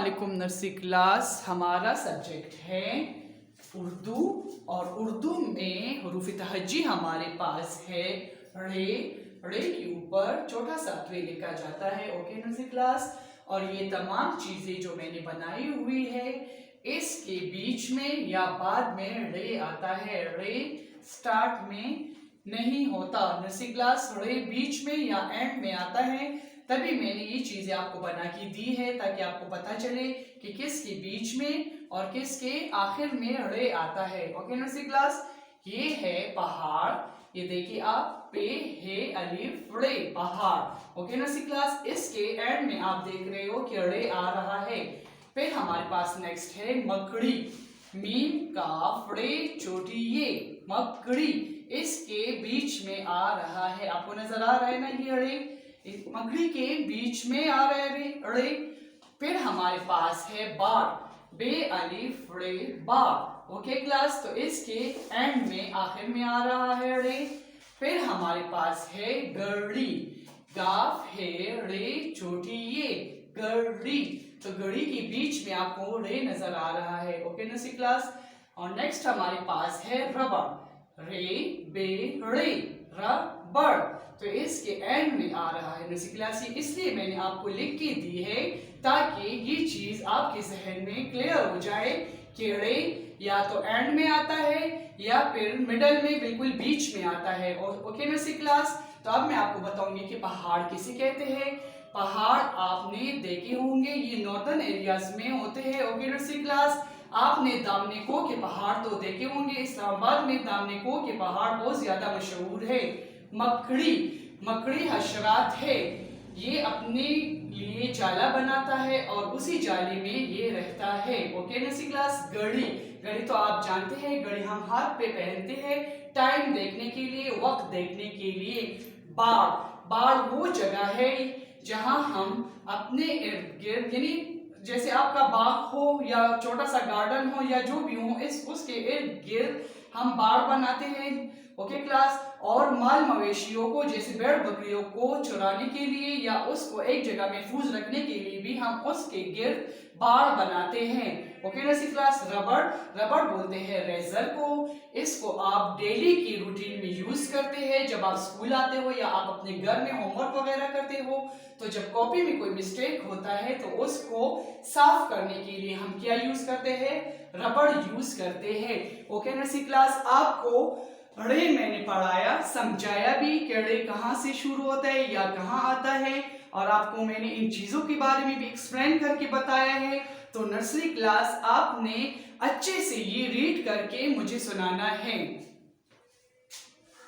वालेकुम nursery class. हमारा subject है उर्दू और उर्दू में हुरूफ तहज्जी हमारे पास है रे। रे के ऊपर छोटा सा रे लिखा जाता है। ओके नर्सरी क्लास, और ये तमाम चीजें जो मैंने बनाई हुई है इसके बीच में या बाद में रे आता है। रे स्टार्ट में नहीं होता नर्सरी क्लास, रे बीच में या एंड में आता है। तभी मैंने ये चीजें आपको बना के दी है ताकि आपको पता चले कि किसके बीच में और किसके आखिर में रे आता है। ओके नर्सरी क्लास, ये है पहाड़। ये देखिए आप, पे हे अलिफ रे, पहाड़। ओके नर्सरी क्लास, इसके एंड में आप देख रहे हो कि रे आ रहा है। फिर हमारे पास नेक्स्ट है मकड़ी। मीम काफ रे छोटी ये, मकड़ी। इसके बीच में आ रहा है, आपको नजर आ रहा है ना ये रे, मकड़ी के बीच में आ रहा है रे। फिर हमारे पास है बार, बे अलिफ रे बार। ओके क्लास, तो इसके एंड में आखिर में आ रहा है रे। फिर हमारे पास है गड़ी, गाफ है रे छोटी ये, गड़ी। तो गड़ी के बीच में आपको रे नजर आ रहा है। ओके नर्सरी क्लास, और नेक्स्ट हमारे पास है रबड़, रे बे रे, रबड़। तो इसके एंड में आ रहा है नर्सरी क्लास। ये इसलिए मैंने आपको लिख के दी है ताकि ये चीज आपके जहन में क्लियर हो जाए कि रे या तो एंड में आता है या फिर मिडल में बिल्कुल बीच में आता है। और ओके नर्सरी क्लास, तो अब मैं आपको बताऊंगी कि पहाड़ किसे कहते हैं। पहाड़ आपने देखे होंगे, ये नॉर्दर्न एरियाज में होते हैं। ओके नर्सरी क्लास, आपने दामनिको के पहाड़ तो देखे होंगे। इस्लामाबाद में दामनिको के पहाड़ बहुत ज्यादा मशहूर है। मकड़ी, मकड़ी हशरात है, ये अपने लिए जाला बनाता है और उसी जाले में ये रहता है। ओके नर्सरी क्लास, घड़ी, घड़ी तो आप जानते हैं, घड़ी हम हाथ पे पहनते हैं टाइम देखने के लिए, वक्त देखने के लिए। बाग, बाग वो जगह है जहां हम अपने इर्द गिर्द, यानी जैसे आपका बाग हो या छोटा सा गार्डन हो या जो भी हो, इस उसके इर्द गिर्द हम बाड़ बनाते हैं। ओके क्लास, और माल मवेशियों को जैसे भेड़ बकरियों को चुराने के लिए या उसको एक जगह महफूज रखने के लिए भी हम उसके गिर्द बाड़ बनाते हैं। ओके नर्सरी क्लास, रबड़, रबड़ बोलते हैं रेजर को। इसको आप डेली की रूटीन में यूज करते हैं जब आप स्कूल आते हो या आप अपने घर में होमवर्क वगैरह करते हो। तो जब कॉपी में कोई मिस्टेक होता है तो उसको साफ करने के लिए हम क्या यूज करते हैं, रबड़ यूज करते हैं। ओके नर्सरी क्लास, आपको रे मैंने पढ़ाया, समझाया भी कि रे कहाँ से शुरू होता है या कहाँ आता है, और आपको मैंने इन चीजों के बारे में भी एक्सप्लेन करके बताया है। तो नर्सरी क्लास आपने अच्छे से ये रीड करके मुझे सुनाना है।